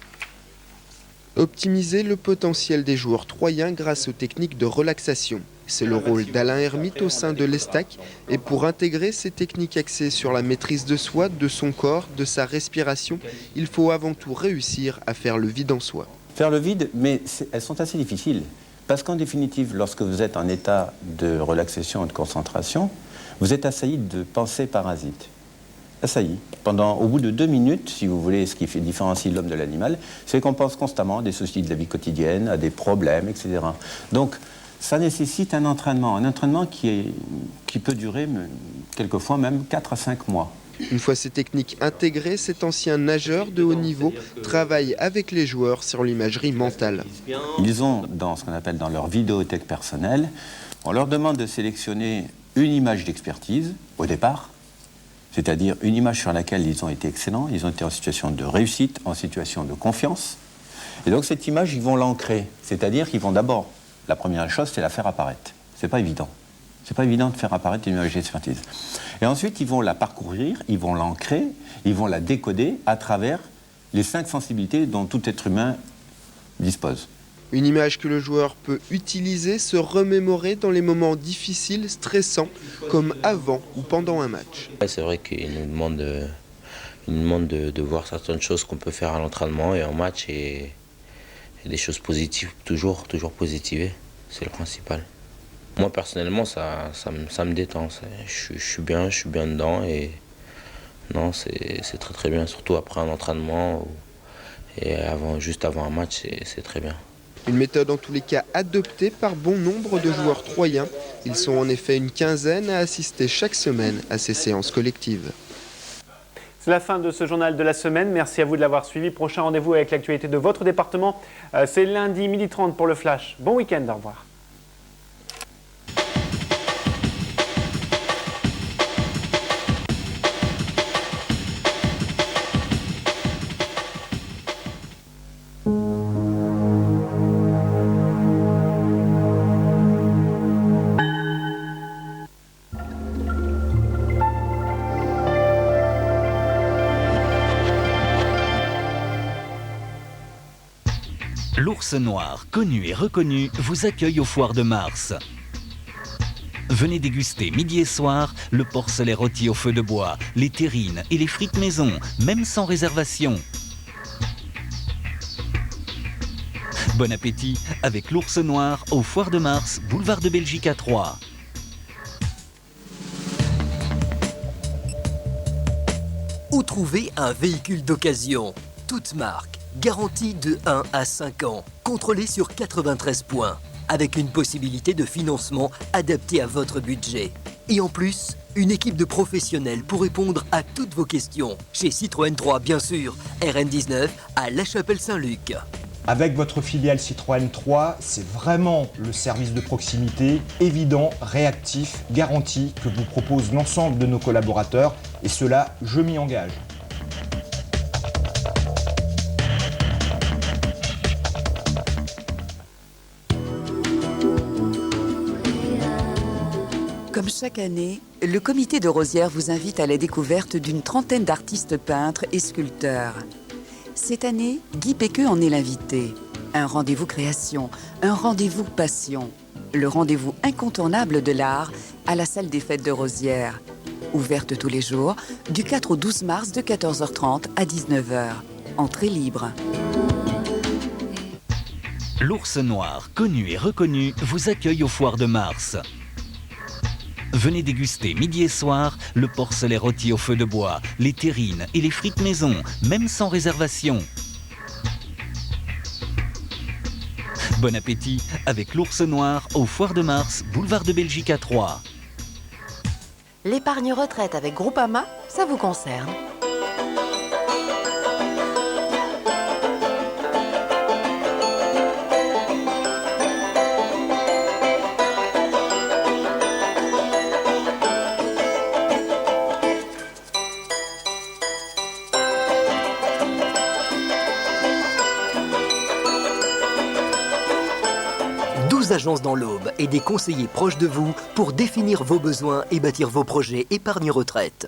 Optimiser le potentiel des joueurs troyens grâce aux techniques de relaxation. C'est le rôle d'Alain Lermite au sein de l'Estac. Et pour intégrer ces techniques axées sur la maîtrise de soi, de son corps, de sa respiration, il faut avant tout réussir à faire le vide en soi. Faire le vide, mais elles sont assez difficiles. Parce qu'en définitive, lorsque vous êtes en état de relaxation et de concentration, vous êtes assailli de pensées parasites. Assailli. Au bout de 2 minutes, si vous voulez, ce qui différencie l'homme de l'animal, c'est qu'on pense constamment à des soucis de la vie quotidienne, à des problèmes, etc. Donc, ça nécessite un entraînement qui peut durer quelquefois même 4 à 5 mois. Une fois ces techniques intégrées, cet ancien nageur de haut niveau travaille avec les joueurs sur l'imagerie mentale. Ils ont, dans ce qu'on appelle dans leur vidéothèque personnelle, on leur demande de sélectionner une image d'expertise au départ, c'est-à-dire une image sur laquelle ils ont été excellents, ils ont été en situation de réussite, en situation de confiance. Et donc cette image, ils vont l'ancrer. C'est-à-dire qu'ils vont d'abord, la première chose, c'est la faire apparaître. C'est pas évident. C'est pas évident de faire apparaître une image d'expertise. Et ensuite, ils vont la parcourir, ils vont l'ancrer, ils vont la décoder à travers les 5 sensibilités dont tout être humain dispose. Une image que le joueur peut utiliser, se remémorer dans les moments difficiles, stressants, comme avant ou pendant un match. C'est vrai qu'il nous demande de voir certaines choses qu'on peut faire à l'entraînement et en match, et des choses positives, toujours positiver, c'est le principal. Moi personnellement, ça me détend, je suis bien dedans, et non, c'est très très bien, surtout après un entraînement et juste avant un match, c'est très bien. Une méthode en tous les cas adoptée par bon nombre de joueurs troyens. Ils sont en effet une quinzaine à assister chaque semaine à ces séances collectives. C'est la fin de ce journal de la semaine. Merci à vous de l'avoir suivi. Prochain rendez-vous avec l'actualité de votre département, c'est lundi 12h30 pour le Flash. Bon week-end, au revoir. L'Ours Noir, connu et reconnu, vous accueille aux Foires de Mars. Venez déguster midi et soir le porcelet rôti au feu de bois, les terrines et les frites maison, même sans réservation. Bon appétit avec l'Ours Noir aux Foires de Mars, boulevard de Belgique à Troyes. Où trouver un véhicule d'occasion? Toute marque, garantie de 1 à 5 ans, contrôlée sur 93 points, avec une possibilité de financement adaptée à votre budget. Et en plus, une équipe de professionnels pour répondre à toutes vos questions. Chez Citroën 3, bien sûr, RN19 à La Chapelle-Saint-Luc. Avec votre filiale Citroën 3, c'est vraiment le service de proximité évident, réactif, garanti que vous propose l'ensemble de nos collaborateurs, et cela, je m'y engage. Comme chaque année, le comité de Rosières vous invite à la découverte d'une trentaine d'artistes peintres et sculpteurs. Cette année, Guy Péqueux en est l'invité. Un rendez-vous création, un rendez-vous passion. Le rendez-vous incontournable de l'art à la salle des fêtes de Rosières. Ouverte tous les jours, du 4 au 12 mars de 14h30 à 19h. Entrée libre. L'Ours Noir, connu et reconnu, vous accueille aux Foires de Mars. Venez déguster midi et soir le porcelet rôti au feu de bois, les terrines et les frites maison, même sans réservation. Bon appétit avec l'Ours Noir aux Foires de Mars, boulevard de Belgique à Troyes. L'épargne retraite avec Groupama, ça vous concerne. Agences dans l'Aube et des conseillers proches de vous pour définir vos besoins et bâtir vos projets épargne-retraite.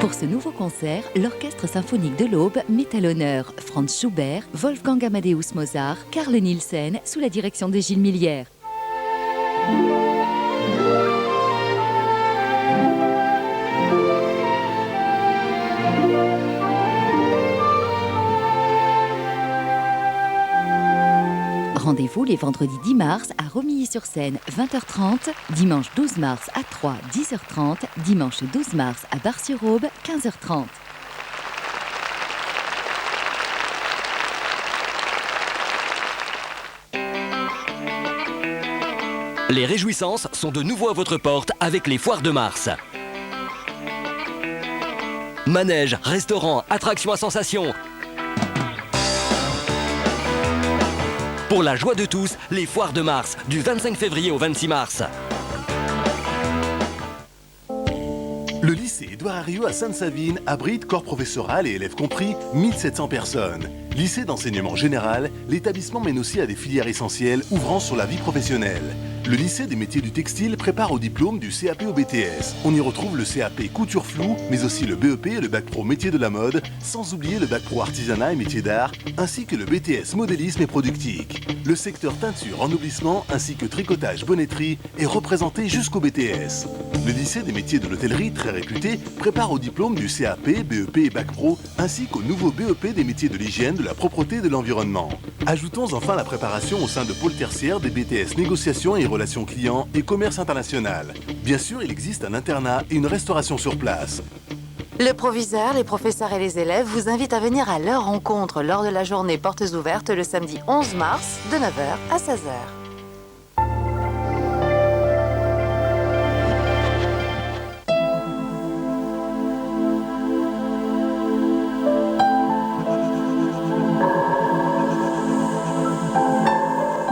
Pour ce nouveau concert, l'Orchestre symphonique de l'Aube met à l'honneur Franz Schubert, Wolfgang Amadeus Mozart, Carl Nielsen sous la direction de Gilles Millière. Rendez-vous les vendredis 10 mars à Romilly-sur-Seine, 20h30, dimanche 12 mars à Troyes, 10h30, dimanche 12 mars à Bar-sur-Aube, 15h30. Les réjouissances sont de nouveau à votre porte avec les Foires de Mars. Manège, restaurant, attractions à sensations. Pour la joie de tous, les Foires de Mars, du 25 février au 26 mars. Le lycée Édouard Herriot à Sainte-Savine abrite, corps professoral et élèves compris, 1700 personnes. Lycée d'enseignement général, l'établissement mène aussi à des filières essentielles ouvrant sur la vie professionnelle. Le lycée des métiers du textile prépare au diplôme du CAP au BTS. On y retrouve le CAP couture floue, mais aussi le BEP et le bac pro métier de la mode, sans oublier le bac pro artisanat et métiers d'art, ainsi que le BTS modélisme et productique. Le secteur teinture, ennoblissement, ainsi que tricotage, bonneterie est représenté jusqu'au BTS. Le lycée des métiers de l'hôtellerie, très réputé, prépare au diplôme du CAP, BEP et bac pro, ainsi qu'au nouveau BEP des métiers de l'hygiène, de la propreté et de l'environnement. Ajoutons enfin la préparation au sein de pôles tertiaires des BTS négociations et relations clients et commerce international. Bien sûr, il existe un internat et une restauration sur place. Le proviseur, les professeurs et les élèves vous invitent à venir à leur rencontre lors de la journée portes ouvertes le samedi 11 mars de 9h à 16h.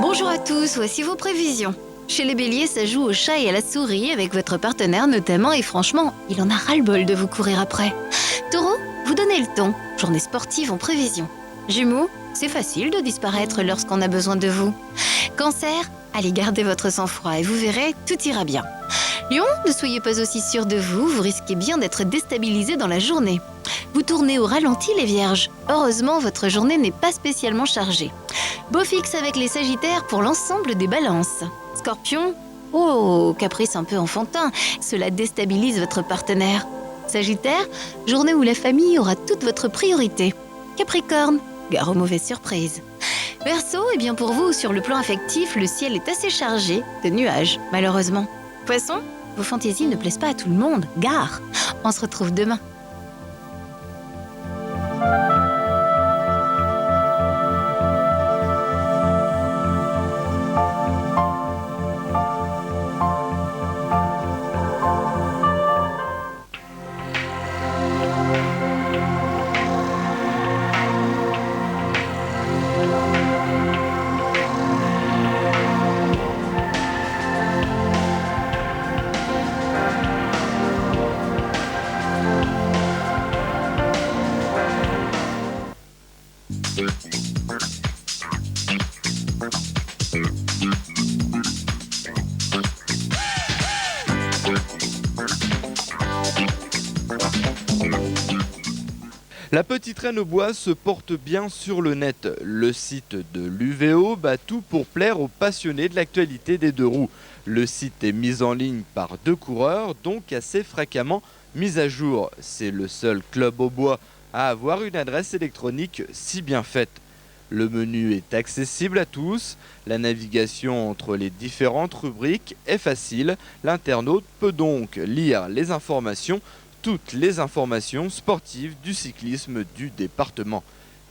Bonjour à tous, voici vos prévisions. Chez les béliers, ça joue au chat et à la souris avec votre partenaire notamment et franchement, il en a ras-le-bol de vous courir après. Taureau, vous donnez le ton. Journée sportive en prévision. Jumeaux, c'est facile de disparaître lorsqu'on a besoin de vous. Cancer, allez garder votre sang-froid et vous verrez, tout ira bien. Lion, ne soyez pas aussi sûr de vous, vous risquez bien d'être déstabilisé dans la journée. Vous tournez au ralenti les vierges. Heureusement, votre journée n'est pas spécialement chargée. Beau fixe avec les sagittaires pour l'ensemble des balances. Scorpion, oh, caprice un peu enfantin, cela déstabilise votre partenaire. Sagittaire, journée où la famille aura toute votre priorité. Capricorne, gare aux mauvaises surprises. Verseau, eh bien pour vous, sur le plan affectif, le ciel est assez chargé de nuages, malheureusement. Poisson, vos fantaisies ne plaisent pas à tout le monde, gare. On se retrouve demain. La petite reine au bois se porte bien sur le net. Le site de l'UVO bat tout pour plaire aux passionnés de l'actualité des deux roues. Le site est mis en ligne par 2 coureurs, donc assez fréquemment mis à jour. C'est le seul club au bois à avoir une adresse électronique si bien faite. Le menu est accessible à tous, la navigation entre les différentes rubriques est facile. L'internaute peut donc lire les informations, toutes les informations sportives du cyclisme du département.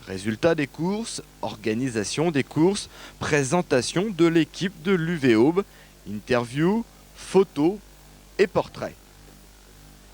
Résultats des courses, organisation des courses, présentation de l'équipe de l'UVO, interviews, photos et portraits.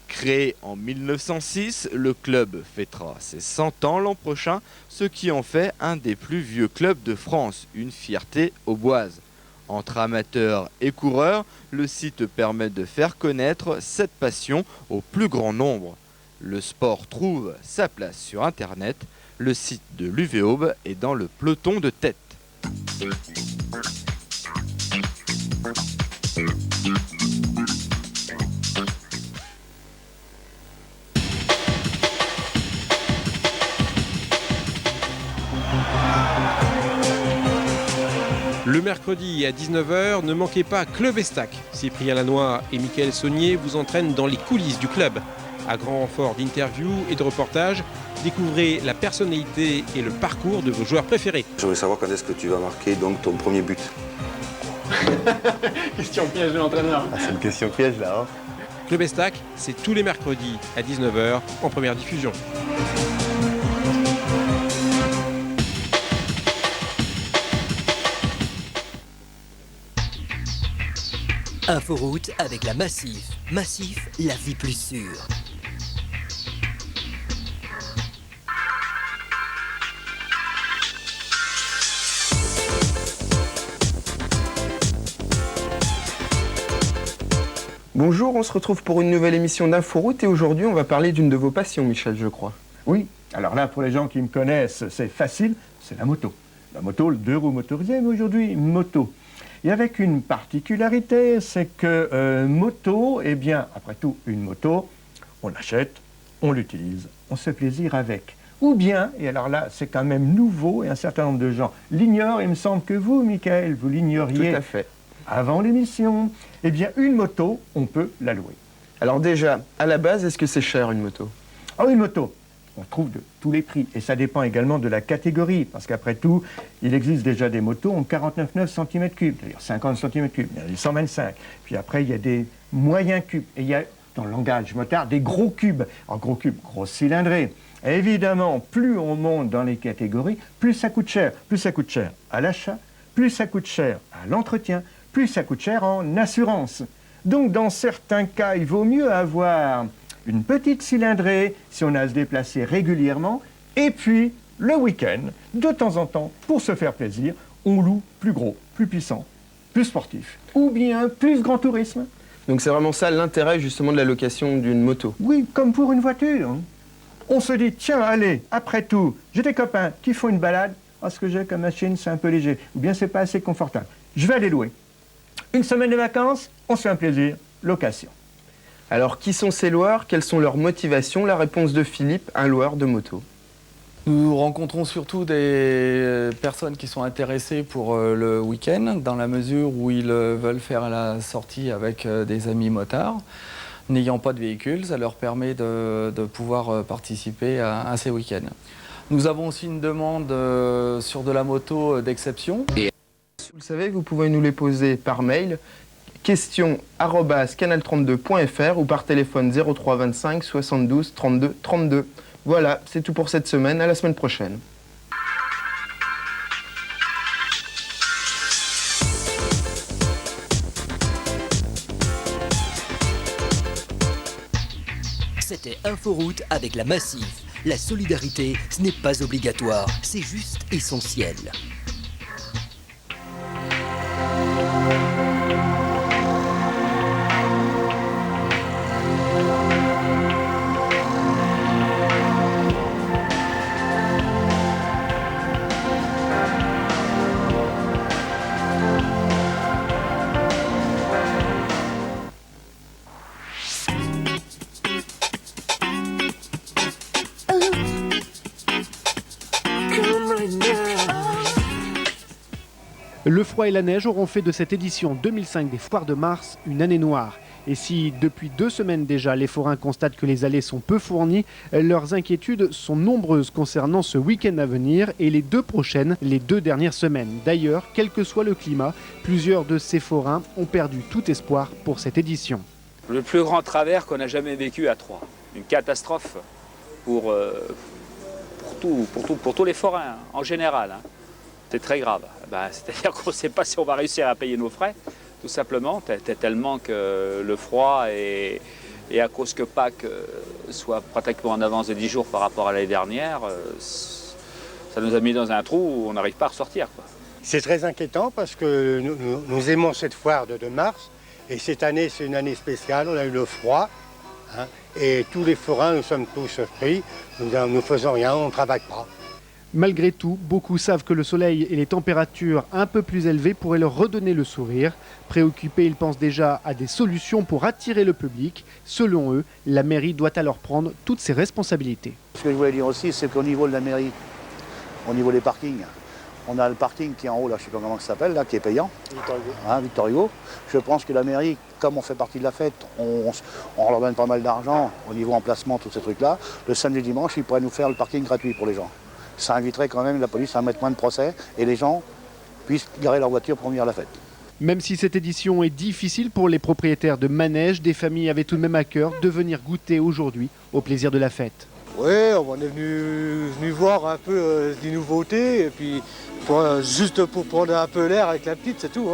Créé en 1906, le club fêtera ses 100 ans l'an prochain, ce qui en fait un des plus vieux clubs de France, une fierté auboise. Entre amateurs et coureurs, le site permet de faire connaître cette passion au plus grand nombre. Le sport trouve sa place sur Internet. Le site de l'UVO est dans le peloton de tête. Le mercredi à 19h, ne manquez pas Club Estac. Cyprien Lannoy et Mickaël Saunier vous entraînent dans les coulisses du club. À grand renfort d'interviews et de reportages, découvrez la personnalité et le parcours de vos joueurs préférés. J'aimerais savoir quand est-ce que tu vas marquer donc ton premier but. Question piège de l'entraîneur. Ah, c'est une question piège là. Hein. Club Estac, c'est tous les mercredis à 19h en première diffusion. Inforoute avec la Massif. Massif, la vie plus sûre. Bonjour, on se retrouve pour une nouvelle émission d'Inforoute et aujourd'hui on va parler d'une de vos passions, Michel, je crois. Oui, alors là pour les gens qui me connaissent, c'est facile, c'est la moto. La moto, le 2 roues motorisé, mais aujourd'hui moto. Et avec une particularité, c'est que moto, eh bien, après tout, une moto, on l'achète, on l'utilise, on se fait plaisir avec. Ou bien, et alors là, c'est quand même nouveau, et un certain nombre de gens l'ignorent, il me semble que vous, Michael, vous l'ignoriez. Tout à fait. Avant l'émission, eh bien, une moto, on peut la louer. Alors déjà, à la base, est-ce que c'est cher une moto? Ah, une moto, on trouve de tous les prix, et ça dépend également de la catégorie, parce qu'après tout, il existe déjà des motos en 49,9 cm3, c'est-à-dire 50 cm3, il y en a des 125, puis après il y a des moyens cubes, et il y a, dans le langage motard, des gros cubes. Alors gros cubes, grosse cylindrée. Et évidemment, plus on monte dans les catégories, plus ça coûte cher. Plus ça coûte cher à l'achat, plus ça coûte cher à l'entretien, plus ça coûte cher en assurance. Donc dans certains cas, il vaut mieux avoir une petite cylindrée si on a à se déplacer régulièrement, et puis le week-end, de temps en temps, pour se faire plaisir, on loue plus gros, plus puissant, plus sportif, ou bien plus grand tourisme. Donc c'est vraiment ça l'intérêt justement de la location d'une moto? Oui, comme pour une voiture. On se dit, tiens, allez, après tout, j'ai des copains qui font une balade, ah, ce que j'ai comme machine, c'est un peu léger, ou bien c'est pas assez confortable. Je vais aller louer. Une semaine de vacances, on se fait un plaisir, location. Alors qui sont ces loueurs? Quelles sont leurs motivations? La réponse de Philippe, un loueur de moto. Nous rencontrons surtout des personnes qui sont intéressées pour le week-end, dans la mesure où ils veulent faire la sortie avec des amis motards. N'ayant pas de véhicule, ça leur permet de pouvoir participer à ces week-ends. Nous avons aussi une demande sur de la moto d'exception. Vous le savez, vous pouvez nous les poser par mail, question@canal32.fr ou par téléphone 03 25 72 32 32. Voilà, c'est tout pour cette semaine, à la semaine prochaine. C'était Inforoute avec la Massif. La solidarité, ce n'est pas obligatoire, c'est juste essentiel. Le froid et la neige auront fait de cette édition 2005 des Foires de Mars une année noire. Et si, depuis 2 semaines déjà, les forains constatent que les allées sont peu fournies, leurs inquiétudes sont nombreuses concernant ce week-end à venir et les 2 prochaines, les 2 dernières semaines. D'ailleurs, quel que soit le climat, plusieurs de ces forains ont perdu tout espoir pour cette édition. Le plus grand travers qu'on a jamais vécu à Troyes. Une catastrophe pour tous les forains, en général. C'est très grave. C'est-à-dire qu'on ne sait pas si on va réussir à payer nos frais, tout simplement, tellement que le froid et à cause que Pâques soit pratiquement en avance de 10 jours par rapport à l'année dernière, ça nous a mis dans un trou où on n'arrive pas à ressortir. C'est très inquiétant parce que nous aimons cette foire de mars et cette année c'est une année spéciale, on a eu le froid et tous les forains nous sommes tous pris, nous ne faisons rien, on ne travaille pas. Malgré tout, beaucoup savent que le soleil et les températures un peu plus élevées pourraient leur redonner le sourire. Préoccupés, ils pensent déjà à des solutions pour attirer le public. Selon eux, la mairie doit alors prendre toutes ses responsabilités. Ce que je voulais dire aussi, c'est qu'au niveau de la mairie, au niveau des parkings, on a le parking qui est en haut, là, je ne sais pas comment ça s'appelle, là, qui est payant. Victor Hugo. Victor Hugo. Je pense que la mairie, comme on fait partie de la fête, on leur donne pas mal d'argent au niveau emplacement, tous ces trucs-là. Le samedi et dimanche, ils pourraient nous faire le parking gratuit pour les gens. Ça inviterait quand même la police à mettre moins de procès et les gens puissent garer leur voiture pour venir à la fête. Même si cette édition est difficile pour les propriétaires de manèges, des familles avaient tout de même à cœur de venir goûter aujourd'hui au plaisir de la fête. Oui, on est venu voir un peu des nouveautés et puis juste pour prendre un peu l'air avec la petite, c'est tout.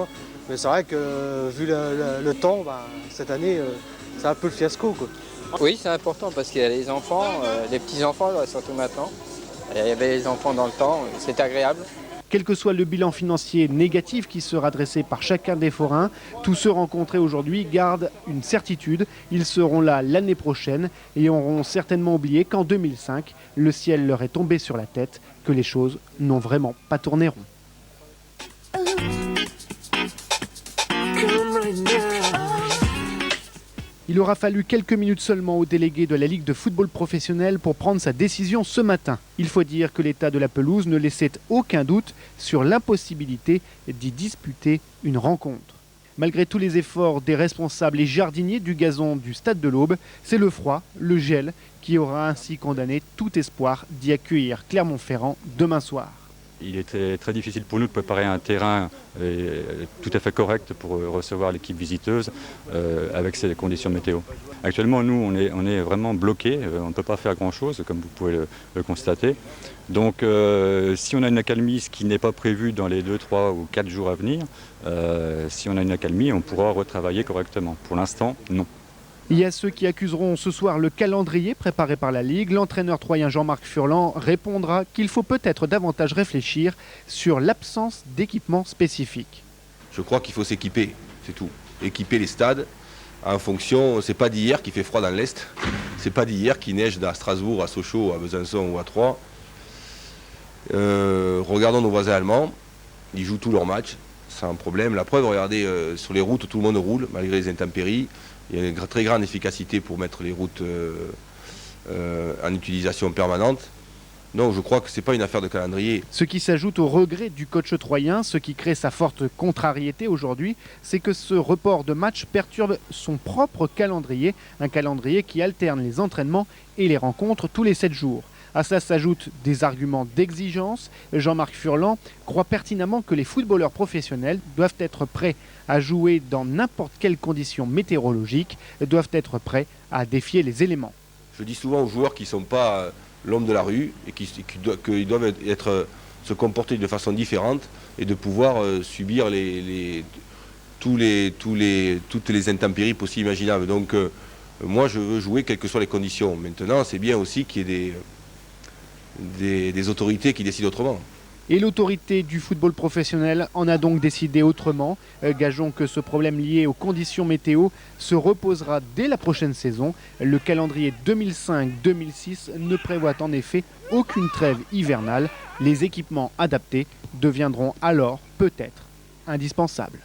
Mais c'est vrai que vu le temps, cette année, c'est un peu le fiasco, quoi. Oui, c'est important parce qu'il y a les enfants, les petits-enfants surtout maintenant. Il y avait les enfants dans le temps, c'est agréable. Quel que soit le bilan financier négatif qui sera dressé par chacun des forains, tous ceux rencontrés aujourd'hui gardent une certitude. Ils seront là l'année prochaine et auront certainement oublié qu'en 2005, le ciel leur est tombé sur la tête, que les choses n'ont vraiment pas tourné rond. Il aura fallu quelques minutes seulement au délégué de la Ligue de football professionnel pour prendre sa décision ce matin. Il faut dire que l'état de la pelouse ne laissait aucun doute sur l'impossibilité d'y disputer une rencontre. Malgré tous les efforts des responsables et jardiniers du gazon du Stade de l'Aube, c'est le froid, le gel, qui aura ainsi condamné tout espoir d'y accueillir Clermont-Ferrand demain soir. Il était très difficile pour nous de préparer un terrain tout à fait correct pour recevoir l'équipe visiteuse avec ces conditions météo. Actuellement, nous, on est vraiment bloqués, on ne peut pas faire grand-chose, comme vous pouvez le constater. Donc, si on a une accalmie, ce qui n'est pas prévu dans les 2, 3 ou 4 jours à venir, si on a une accalmie, on pourra retravailler correctement. Pour l'instant, non. Il y a ceux qui accuseront ce soir le calendrier préparé par la Ligue. L'entraîneur troyen Jean-Marc Furlan répondra qu'il faut peut-être davantage réfléchir sur l'absence d'équipement spécifique. Je crois qu'il faut s'équiper, c'est tout. Équiper les stades en fonction, c'est pas d'hier qu'il fait froid dans l'Est, c'est pas d'hier qu'il neige à Strasbourg, à Sochaux, à Besançon ou à Troyes. Regardons nos voisins allemands, ils jouent tous leurs matchs sans problème. La preuve, regardez, sur les routes, tout le monde roule malgré les intempéries. Il y a une très grande efficacité pour mettre les routes en utilisation permanente. Donc je crois que ce n'est pas une affaire de calendrier. Ce qui s'ajoute au regret du coach troyen, ce qui crée sa forte contrariété aujourd'hui, c'est que ce report de match perturbe son propre calendrier, un calendrier qui alterne les entraînements et les rencontres tous les 7 jours. À cela s'ajoutent des arguments d'exigence. Jean-Marc Furlan croit pertinemment que les footballeurs professionnels doivent être prêts à jouer dans n'importe quelles conditions météorologiques, doivent être prêts à défier les éléments. Je dis souvent aux joueurs qui ne sont pas l'homme de la rue et qu'ils doivent se comporter de façon différente et de pouvoir subir toutes les intempéries possibles et imaginables. Donc moi je veux jouer quelles que soient les conditions. Maintenant c'est bien aussi qu'il y ait des autorités qui décident autrement. Et l'autorité du football professionnel en a donc décidé autrement. Gageons que ce problème lié aux conditions météo se reposera dès la prochaine saison. Le calendrier 2005-2006 ne prévoit en effet aucune trêve hivernale. Les équipements adaptés deviendront alors peut-être indispensables.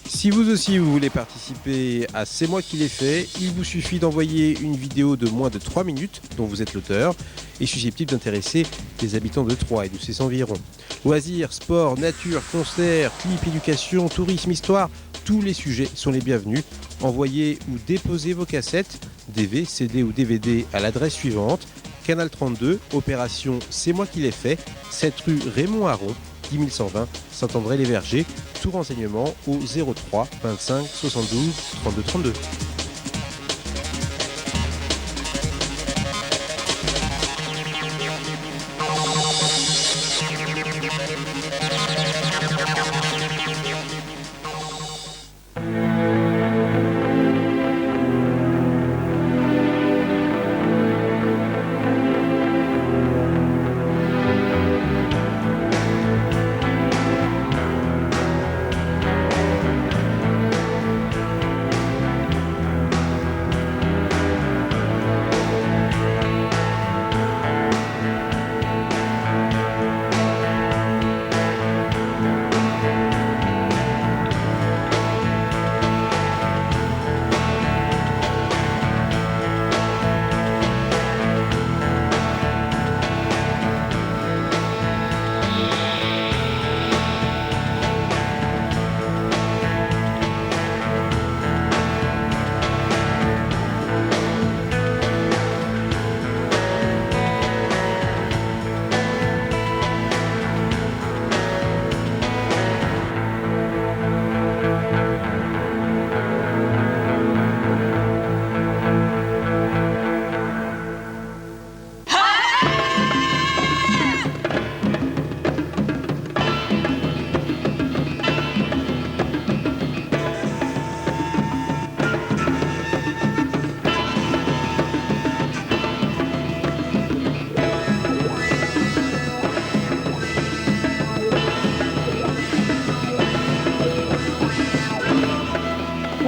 Si vous aussi vous voulez participer à C'est moi qui l'ai fait, il vous suffit d'envoyer une vidéo de moins de 3 minutes dont vous êtes l'auteur et susceptible d'intéresser les habitants de Troyes et de ses environs. Loisirs, sport, nature, concerts, clips, éducation, tourisme, histoire, tous les sujets sont les bienvenus. Envoyez ou déposez vos cassettes, DV, CD ou DVD à l'adresse suivante: Canal 32, opération C'est moi qui l'ai fait, 7 rue Raymond Aron, 10 120 Saint-André-les-Vergers. Tout renseignement au 03 25 72 32 32.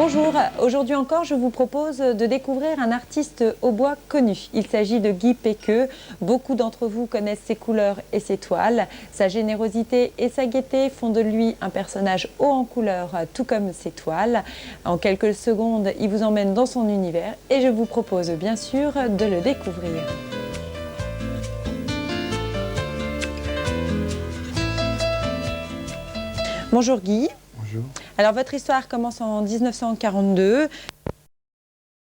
Bonjour, aujourd'hui encore je vous propose de découvrir un artiste au bois connu. Il s'agit de Guy Pequeux. Beaucoup d'entre vous connaissent ses couleurs et ses toiles. Sa générosité et sa gaieté font de lui un personnage haut en couleurs, tout comme ses toiles. En quelques secondes, il vous emmène dans son univers et je vous propose bien sûr de le découvrir. Bonjour Guy. Bonjour. Alors votre histoire commence en 1942.